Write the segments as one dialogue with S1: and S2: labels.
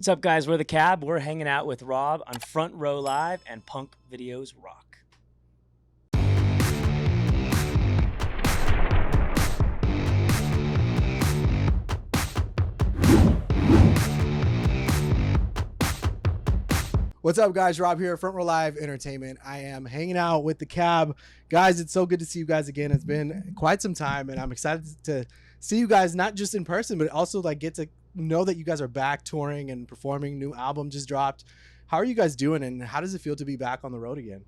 S1: What's up, guys? We're the Cab. We're hanging out with Rob on Front Row Live and Punk Videos Rock.
S2: What's up, guys? Rob here, Front Row Live Entertainment. I am hanging out with the Cab. Guys, it's so good to see you guys again. It's been quite some time, and I'm excited to see you guys, not just in person, but also like get to know that you guys are back touring and performing. New album just dropped. How are you guys doing, and how does it feel to be back on the road again?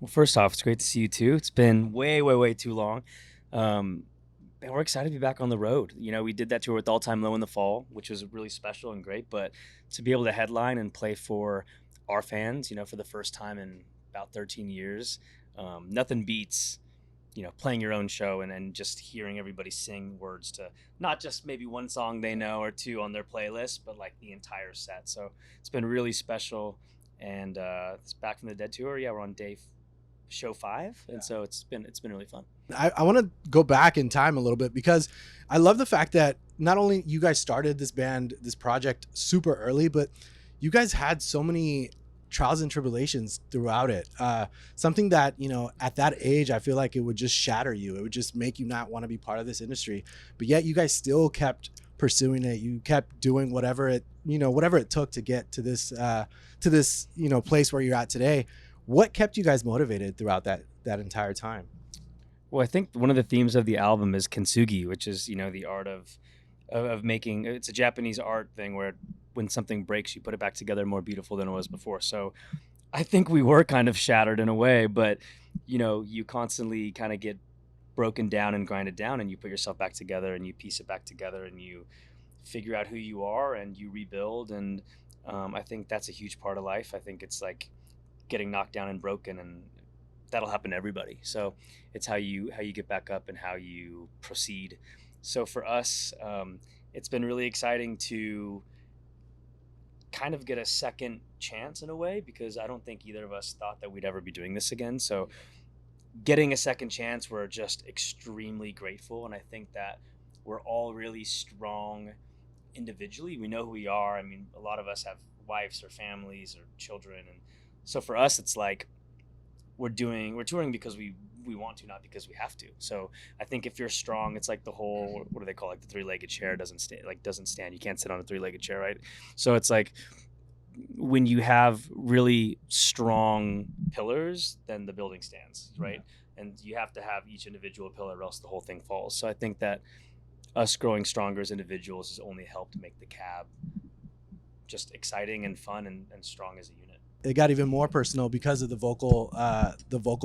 S1: Well, first off, it's great to see you too. It's been way too long. And we're excited to be back on the road. You know, we did that tour with All Time Low in the fall, which was really special and great. But to be able to headline and play for our fans, you know, for the first time in about 13 years, nothing beats, you know, playing your own show and then just hearing everybody sing words to not just maybe one song they know or two on their playlist, but like the entire set. So it's been really special. And it's Back from the Dead tour. Yeah, we're on show 5, and so it's been really fun.
S2: I want to go back in time a little bit because I love the fact that not only you guys started this band, this project super early, but you guys had so many trials and tribulations throughout it. Something that, you know, at that age, I feel like it would just shatter you. It would just make you not want to be part of this industry. But yet you guys still kept pursuing it. You kept doing whatever it took to get to this, place where you're at today. What kept you guys motivated throughout that entire time?
S1: Well, I think one of the themes of the album is kintsugi, which is, you know, the art of making. It's a Japanese art thing where when something breaks, you put it back together more beautiful than it was before. So I think we were kind of shattered in a way, but, you know, you constantly kind of get broken down and grinded down, and you put yourself back together and you piece it back together and you figure out who you are and you rebuild. And I think that's a huge part of life. I think it's like getting knocked down and broken, and that'll happen to everybody. So it's how you get back up and how you proceed. So for us, it's been really exciting to kind of get a second chance in a way, because I don't think either of us thought that we'd ever be doing this again. So getting a second chance, we're just extremely grateful. And I think that we're all really strong individually. We know who we are. I mean, a lot of us have wives or families or children, and so for us, it's like we're touring because we want to, not because we have to. So I think if you're strong, it's like the whole, what do they call, like the three-legged chair doesn't stand. You can't sit on a three-legged chair, right? So it's like when you have really strong pillars, then the building stands, right? And you have to have each individual pillar, or else the whole thing falls. So I think that us growing stronger as individuals has only helped make the Cab just exciting and fun and strong as a unit.
S2: It got even more personal because of the vocal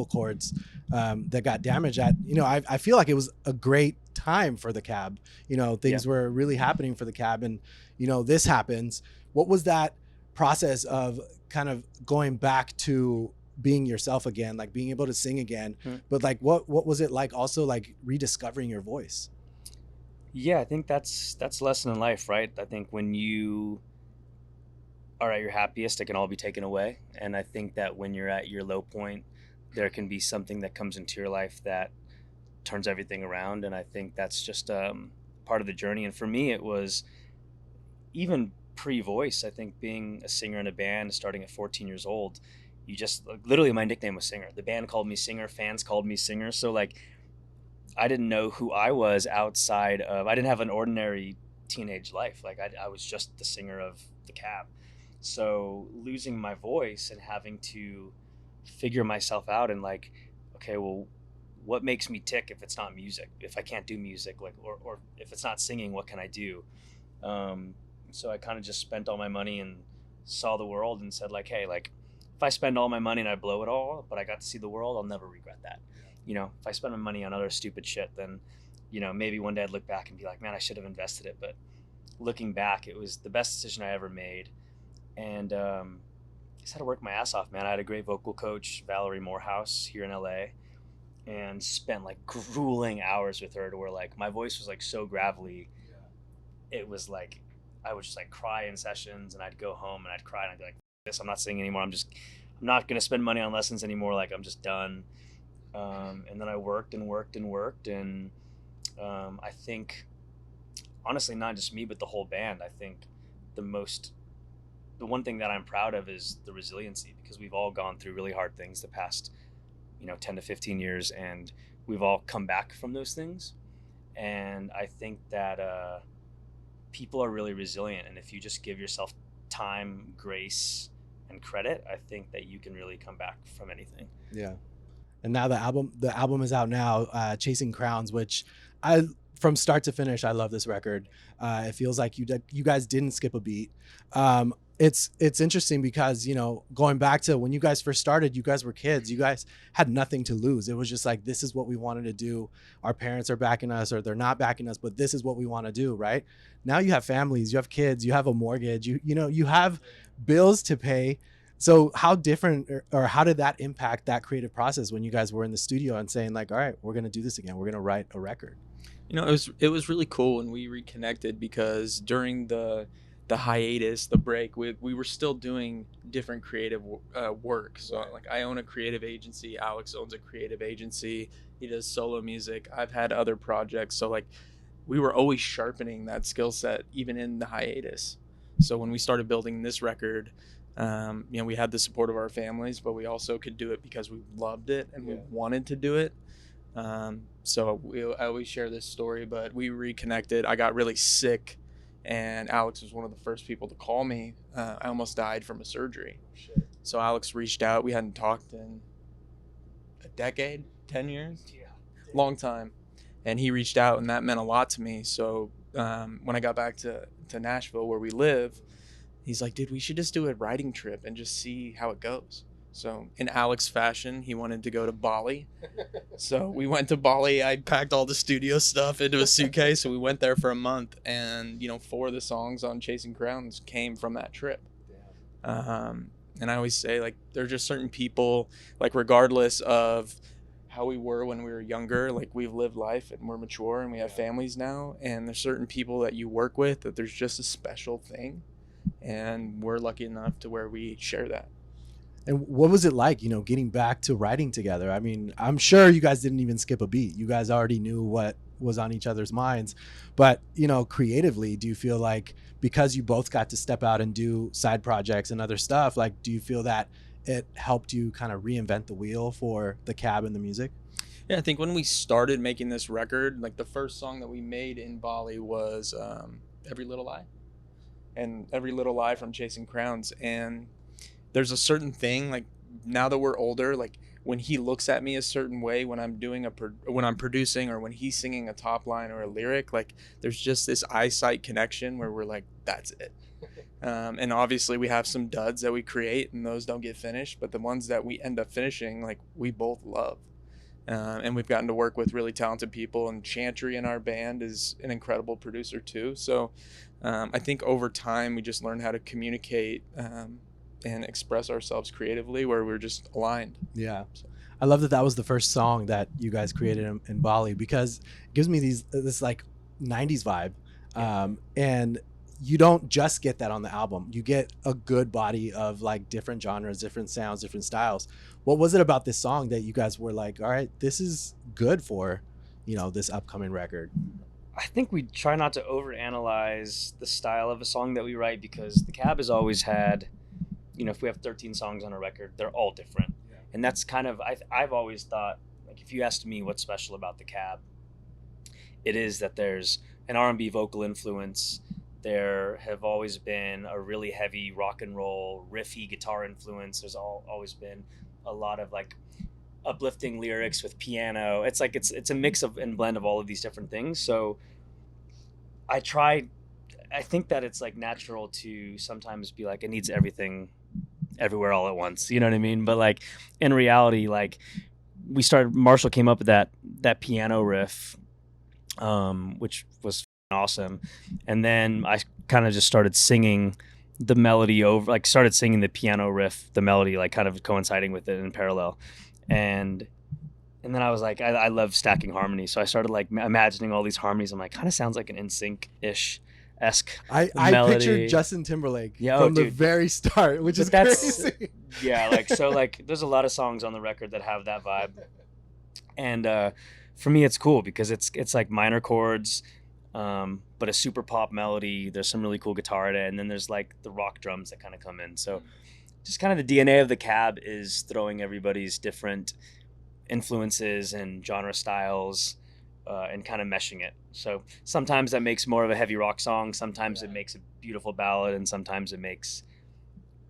S2: cords that got damaged. I feel like it was a great time for the Cab. You know, things were really happening for the Cab, and you know, this happens. What was that process of kind of going back to being yourself again, like being able to sing again? But like, what was it like also like rediscovering your voice?
S1: Yeah, I think that's a lesson in life, right? I think when you are at your happiest, it can all be taken away. And I think that when you're at your low point, there can be something that comes into your life that turns everything around. And I think that's just part of the journey. And for me, it was even pre-voice. I think being a singer in a band, starting at 14 years old, you just literally, my nickname was Singer. The band called me Singer, fans called me Singer. So like, I didn't know who I was outside of, I didn't have an ordinary teenage life. Like I was just the singer of the Cab. So losing my voice and having to figure myself out and like, okay, well, what makes me tick if it's not music? If I can't do music, like, or if it's not singing, what can I do? So I kind of just spent all my money and saw the world and said like, hey, like if I spend all my money and I blow it all, but I got to see the world, I'll never regret that. You know, if I spend my money on other stupid shit, then, you know, maybe one day I'd look back and be like, man, I should have invested it. But looking back, it was the best decision I ever made. And I just had to work my ass off, man. I had a great vocal coach, Valerie Morehouse, here in LA, and spent like grueling hours with her to where like my voice was like so gravelly. It was like I would just like cry in sessions, and I'd go home and I'd cry and I'd be like, this, I'm not singing anymore. I'm not gonna spend money on lessons anymore. Like I'm just done. And then I worked and I think honestly, not just me but the whole band, I think the most the one thing that I'm proud of is the resiliency, because we've all gone through really hard things the past, 10 to 15 years, and we've all come back from those things. And I think that people are really resilient, and if you just give yourself time, grace, and credit, I think that you can really come back from anything.
S2: Yeah. And now the album is out now, Chasing Crowns, which I from start to finish I love this record. It feels like you guys didn't skip a beat. It's interesting because, going back to when you guys first started, you guys were kids, you guys had nothing to lose. It was just like, this is what we wanted to do. Our parents are backing us, or they're not backing us, but this is what we want to do. Right now you have families, you have kids, you have a mortgage, you have bills to pay. So how different, or how did that impact that creative process when you guys were in the studio and saying like, all right, we're going to do this again, we're going to write a record?
S3: It was really cool when we reconnected, because during the hiatus, the break, we were still doing different creative work. So like, I own a creative agency, Alex owns a creative agency, he does solo music, I've had other projects. So like, we were always sharpening that skill set even in the hiatus. So when we started building this record, we had the support of our families, but we also could do it because we loved it and we wanted to do it. I always share this story, but we reconnected. I got really sick, and Alex was one of the first people to call me. I almost died from a surgery.
S2: Shit.
S3: So Alex reached out. We hadn't talked in a decade, 10 years, long time. And he reached out, and that meant a lot to me. So when I got back to Nashville, where we live, he's like, dude, we should just do a writing trip and just see how it goes. So in Alex fashion, he wanted to go to Bali. So we went to Bali. I packed all the studio stuff into a suitcase, and we went there for a month. And, 4 of the songs on Chasing Crowns came from that trip. And I always say, like, there are just certain people, like, regardless of how we were when we were younger, like, we've lived life and we're mature and we have families now. And there's certain people that you work with that there's just a special thing. And we're lucky enough to where we share that.
S2: And what was it like, getting back to writing together? I mean, I'm sure you guys didn't even skip a beat. You guys already knew what was on each other's minds. But, creatively, do you feel like, because you both got to step out and do side projects and other stuff, like, do you feel that it helped you kind of reinvent the wheel for the cab and the music?
S3: Yeah, I think when we started making this record, like, the first song that we made in Bali was Every Little Lie. And Every Little Lie from Chasing Crowns. And there's a certain thing, like, now that we're older, like, when he looks at me a certain way when I'm doing when I'm producing, or when he's singing a top line or a lyric, like, there's just this eyesight connection where we're like, that's it. And obviously we have some duds that we create and those don't get finished, but the ones that we end up finishing, like, we both love. And we've gotten to work with really talented people, and Chantry in our band is an incredible producer too. So I think over time we just learned how to communicate and express ourselves creatively, where we're just aligned.
S2: Yeah. I love that was the first song that you guys created in Bali, because it gives me this like 90s vibe. And you don't just get that on the album. You get a good body of, like, different genres, different sounds, different styles. What was it about this song that you guys were like, all right, this is good for, this upcoming record?
S1: I think we try not to overanalyze the style of a song that we write, because the cab has always had, if we have 13 songs on a record, they're all different. Yeah. And that's kind of, I've always thought, like, if you asked me what's special about the cab, it is that there's an R&B vocal influence. There have always been a really heavy rock and roll, riffy guitar influence. There's always been a lot of, like, uplifting lyrics with piano. It's like, it's a mix of and blend of all of these different things. So I think that it's, like, natural to sometimes be like, it needs everything everywhere all at once, you know what I mean? But, like, in reality, like, Marshall came up with that piano riff, which was awesome. And then I kind of just started singing the melody over, like, started singing the piano riff, the melody, like, kind of coinciding with it in parallel. And then I was like, I love stacking harmonies. So I started, like, imagining all these harmonies. I'm like, kind of sounds like an NSYNC-ish esque
S2: I pictured Justin Timberlake from the very start, which is crazy.
S1: Yeah, like, so, like, there's a lot of songs on the record that have that vibe. And for me, it's cool because it's like minor chords, but a super pop melody. There's some really cool guitar in it, and then there's like the rock drums that kind of come in. So just kind of the DNA of the cab is throwing everybody's different influences and genre styles and kind of meshing it. So sometimes that makes more of a heavy rock song. Sometimes it makes a beautiful ballad, and sometimes it makes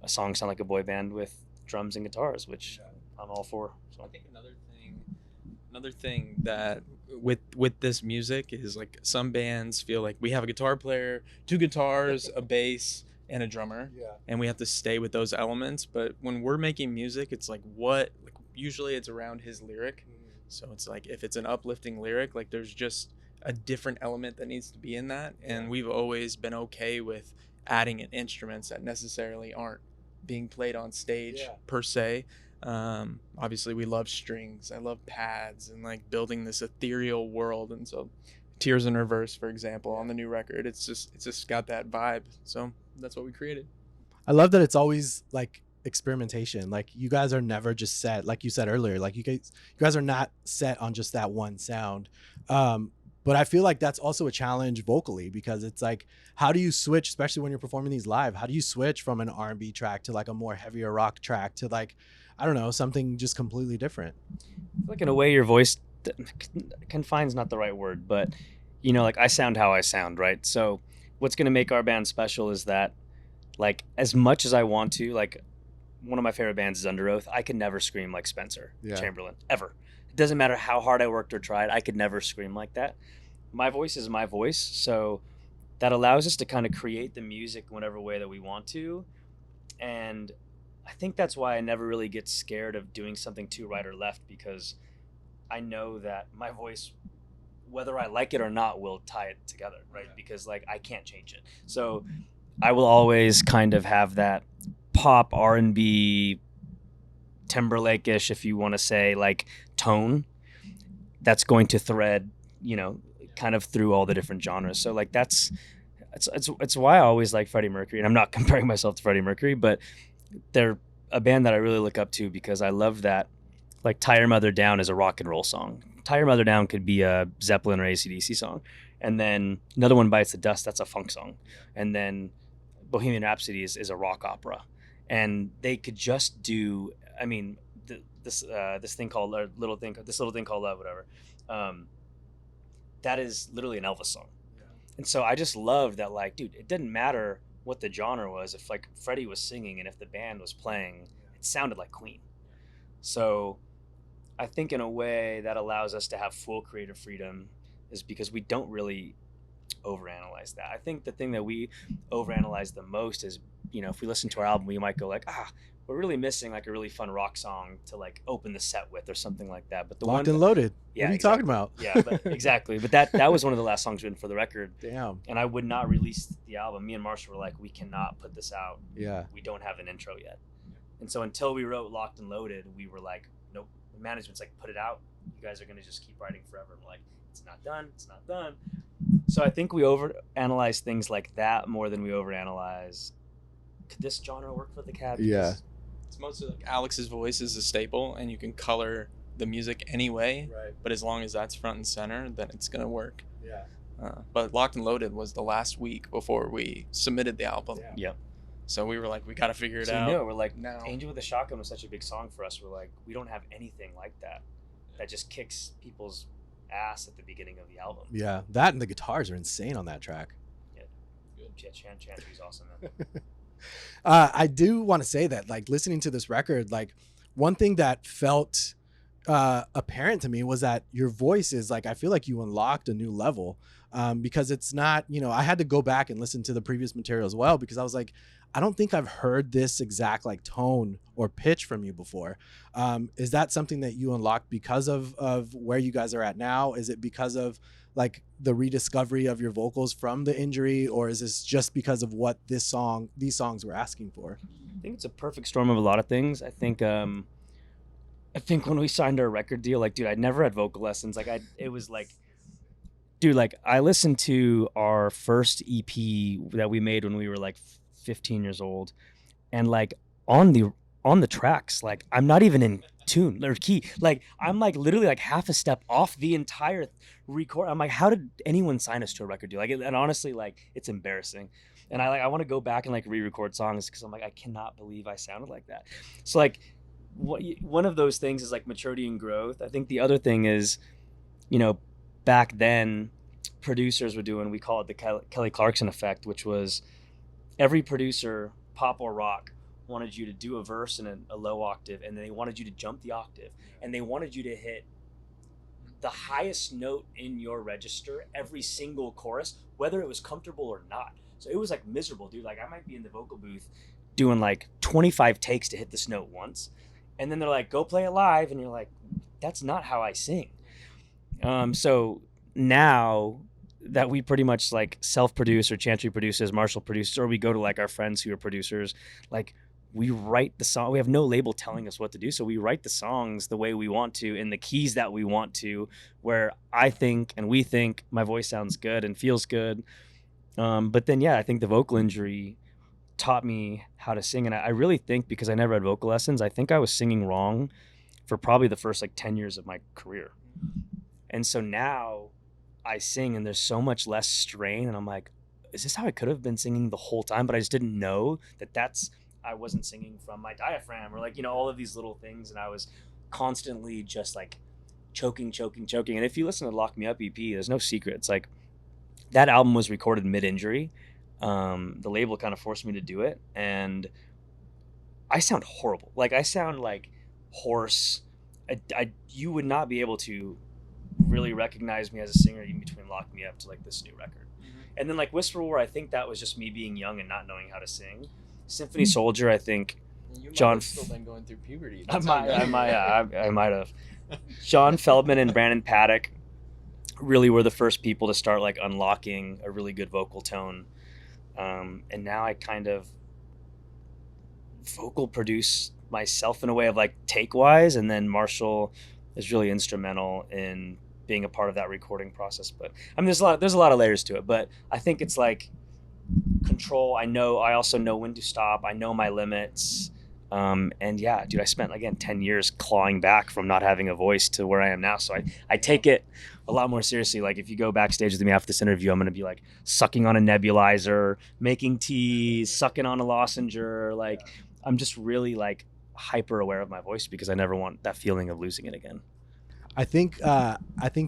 S1: a song sound like a boy band with drums and guitars, which I'm all for. So
S3: I think another thing that with this music is like some bands feel like we have a guitar player, two guitars, a bass, and a drummer, and we have to stay with those elements. But when we're making music, it's like usually it's around his lyric. So it's like if it's an uplifting lyric, like there's just a different element that needs to be in that, and we've always been okay with adding in instruments that necessarily aren't being played on stage per se. Obviously we love strings, I love pads, and like building this ethereal world. And so Tears in Reverse, for example, on the new record, it's just got that vibe. So that's what we created.
S2: I love that it's always like experimentation. Like you guys are never just set, like you said earlier, like you guys are not set on just that one sound. But I feel like that's also a challenge vocally, because it's like, how do you switch, especially when you're performing these live, how do you switch from an R&B track to like a more heavier rock track to like, I don't know, something just completely different?
S1: like in a way your voice confine's not the right word, but you know, like I sound how I sound, right? So what's going to make our band special is that, like, as much as I want to, like, one of my favorite bands is Under Oath. I could never scream like Spencer Chamberlain, ever. It doesn't matter how hard I worked or tried, I could never scream like that. My voice is my voice, so that allows us to kind of create the music in whatever way that we want to. And I think that's why I never really get scared of doing something too right or left, because I know that my voice, whether I like it or not, will tie it together, right? Because like I can't change it. So I will always kind of have that pop R&B Timberlake-ish, if you want to say, like tone that's going to thread, you know, kind of through all the different genres. So like it's why I always like Freddie Mercury, and I'm not comparing myself to Freddie Mercury, but they're a band that I really look up to because I love that. Like Tie Your Mother Down is a rock and roll song. Tie Your Mother Down could be a Zeppelin or AC/DC song. And then Another One Bites the Dust, that's a funk song. And then Bohemian Rhapsody is a rock opera. And they could just do, I mean, this thing called, or this little thing called Love, whatever. That is literally an Elvis song. And so I just love that, like, dude, it didn't matter what the genre was. If like Freddie was singing and if the band was playing, it sounded like Queen. So I think in a way that allows us to have full creative freedom is because we don't really overanalyze that. I think the thing that we overanalyze the most is, you know, if we listen to our album, we might go like, we're really missing like a really fun rock song to like open the set with or something like that. But the
S2: Locked
S1: one
S2: and Loaded.
S1: Yeah,
S2: what are you
S1: exactly.
S2: talking about?
S1: Yeah, but exactly. But that was one of the last songs written for the record.
S2: Damn.
S1: And I would not release the album. Me and Marshall were like, we cannot put this out.
S2: Yeah.
S1: We don't have an intro yet. And so until we wrote Locked and Loaded, we were like, nope. The management's like, put it out. You guys are going to just keep writing forever. And we're like, it's not done. It's not done. So I think we overanalyze things like that more than we overanalyze, could this genre work for the cab?
S2: Yeah.
S3: It's mostly like Alex's voice is a staple, and you can color the music anyway.
S2: Right.
S3: But as long as that's front and center, then it's gonna work.
S2: Yeah.
S3: But Locked and Loaded was the last week before we submitted the album.
S2: Yeah.
S1: Yep.
S3: So we were like, we gotta figure it
S1: So
S3: out.
S1: we knew it. We're like,
S3: now.
S1: Angel with a Shotgun was such a big song for us. We're like, we don't have anything like that just kicks people's ass at the beginning of the album.
S2: Yeah. That and the guitars are insane on that track.
S1: Yeah. Good. Yeah, Chantry's awesome, man.
S2: I do want to say that, like, listening to this record, like, one thing that felt apparent to me was that your voice is like, I feel like you unlocked a new level, because it's not, you know, I had to go back and listen to the previous material as well, because I was like, I don't think I've heard this exact like tone or pitch from you before. Is that something that you unlocked because of where you guys are at now? Is it because of like the rediscovery of your vocals from the injury, or is this just because of what these songs were asking for?
S1: I think it's a perfect storm of a lot of things. I think when we signed our record deal, like, dude, I never had vocal lessons. Like, it was like, dude, like, I listened to our first EP that we made when we were like 15 years old, and like on the on the tracks, like I'm not even in tune or key. Like I'm like literally like half a step off the entire record. I'm like, how did anyone sign us to a record deal? Like, and honestly, like it's embarrassing. And I want to go back and like re-record songs because I'm like, I cannot believe I sounded like that. So like, one of those things is like maturity and growth. I think the other thing is, you know, back then, producers were doing, we call it the Kelly Clarkson effect, which was every producer, pop or rock, wanted you to do a verse in a low octave, and then they wanted you to jump the octave, and they wanted you to hit the highest note in your register every single chorus, whether it was comfortable or not. So it was like miserable, dude. Like I might be in the vocal booth doing like 25 takes to hit this note once, and then they're like, "Go play it live," and you're like, "That's not how I sing." So now that we pretty much like self-produce or Chantry produces, Marshall produces, or we go to like our friends who are producers, like we write the song. We have no label telling us what to do, so we write the songs the way we want to in the keys that we want to, where I think and we think my voice sounds good and feels good. But then yeah, I think the vocal injury taught me how to sing, and I really think because I never had vocal lessons, I think I was singing wrong for probably the first like 10 years of my career. And so now I sing and there's so much less strain, and I'm like, is this how I could have been singing the whole time? But I just didn't know that I wasn't singing from my diaphragm, or like, you know, all of these little things. And I was constantly just like choking. And if you listen to Lock Me Up EP, there's no secret. It's like that album was recorded mid-injury. The label kind of forced me to do it, and I sound horrible. Like I sound like hoarse. You would not be able to really recognize me as a singer even between Lock Me Up to like this new record. And then like Whisper War, I think that was just me being young and not knowing how to sing. Symphony Soldier, I think
S3: You might
S1: John
S3: have still been going through puberty.
S1: I might have. John Feldman and Brandon Paddock really were the first people to start like unlocking a really good vocal tone. And now I kind of vocal produce myself in a way of like take wise, and then Marshall is really instrumental in being a part of that recording process. But I mean, there's a lot of layers to it, but I think it's like control. I also know when to stop. I know my limits. And yeah, dude, I spent again 10 years clawing back from not having a voice to where I am now. So I take it a lot more seriously. Like if you go backstage with me after this interview, I'm going to be like sucking on a nebulizer, making tea, sucking on a lozenge. Like I'm just really like hyper aware of my voice because I never want that feeling of losing it again.
S2: I think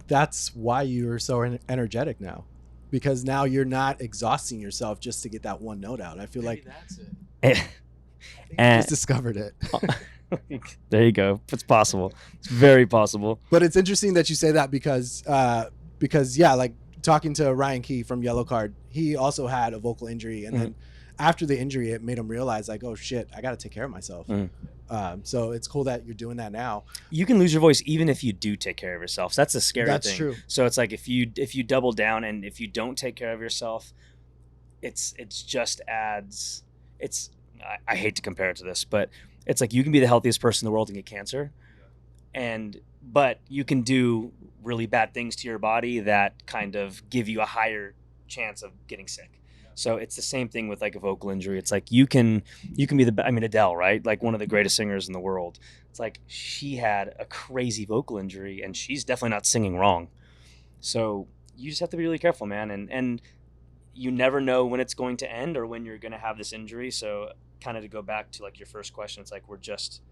S2: that's why you're so energetic now, because now you're not exhausting yourself just to get that one note out. I feel
S3: Maybe
S2: like
S3: that's it.
S2: I think you just discovered it.
S1: There you go. It's possible. It's very possible.
S2: But it's interesting that you say that because yeah, like talking to Ryan Key from Yellow Card, he also had a vocal injury, and then after the injury, it made him realize like, oh shit, I got to take care of myself. So it's cool that you're doing that now.
S1: You can lose your voice even if you do take care of yourself. So that's a scary thing.
S2: That's true.
S1: So it's like if you double down and if you don't take care of yourself, it's just adds. I hate to compare it to this, but it's like you can be the healthiest person in the world and get cancer, but you can do really bad things to your body that kind of give you a higher chance of getting sick. So it's the same thing with like a vocal injury. It's like you can be Adele, right? Like one of the greatest singers in the world. It's like she had a crazy vocal injury and she's definitely not singing wrong. So you just have to be really careful, man. And you never know when it's going to end or when you're going to have this injury. So kind of to go back to like your first question, it's like we're just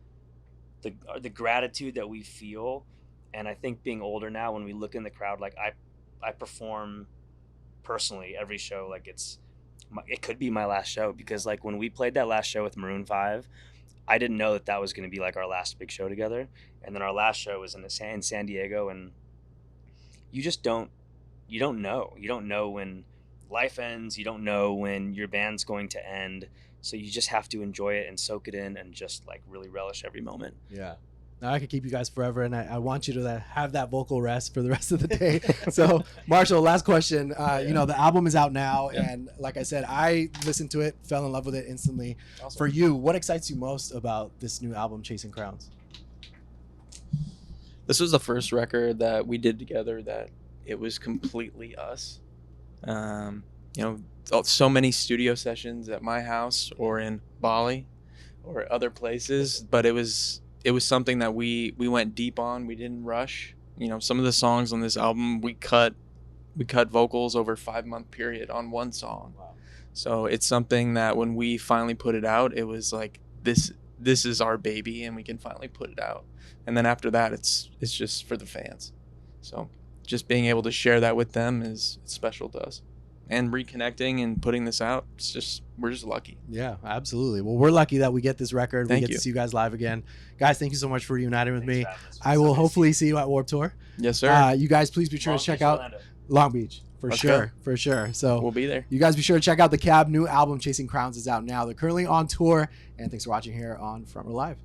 S1: the gratitude that we feel. And I think being older now, when we look in the crowd, like I perform personally every show like it could be my last show, because like when we played that last show with Maroon 5, I didn't know that was going to be like our last big show together. And then our last show was in San Diego, and you don't know when life ends. You don't know when your band's going to end. So you just have to enjoy it and soak it in and just like really relish every moment.
S2: Yeah. Now I could keep you guys forever, and I want you to have that vocal rest for the rest of the day. So, Marshall, last question. You know, the album is out now, and like I said, I listened to it, fell in love with it instantly. Awesome. For you, what excites you most about this new album, Chasing Crowns?
S3: This was the first record that we did together that it was completely us. You know, so many studio sessions at my house or in Bali or other places, but it was something that we went deep on. We didn't rush. You know, some of the songs on this album we cut vocals over a 5-month period on one song.
S2: Wow.
S3: So it's something that when we finally put it out, it was like this is our baby and we can finally put it out. And then after that it's just for the fans. So just being able to share that with them is special to us. And reconnecting and putting this out, we're just lucky.
S2: Yeah, absolutely. Well, we're lucky that we get this record.
S3: Thank
S2: we get
S3: you.
S2: to see you guys live again. Guys, thank you so much for reuniting with me.
S1: Thanks for having us.
S2: I will hopefully see you at Warped Tour.
S3: Yes, sir.
S2: You guys, please be sure to check out Long Beach. For
S3: Let's
S2: sure.
S3: go.
S2: For sure. So
S3: We'll be there.
S2: you guys be sure to check out the Cab new album, Chasing Crowns, is out now. They're currently on tour. And thanks for watching here on Front Row Live.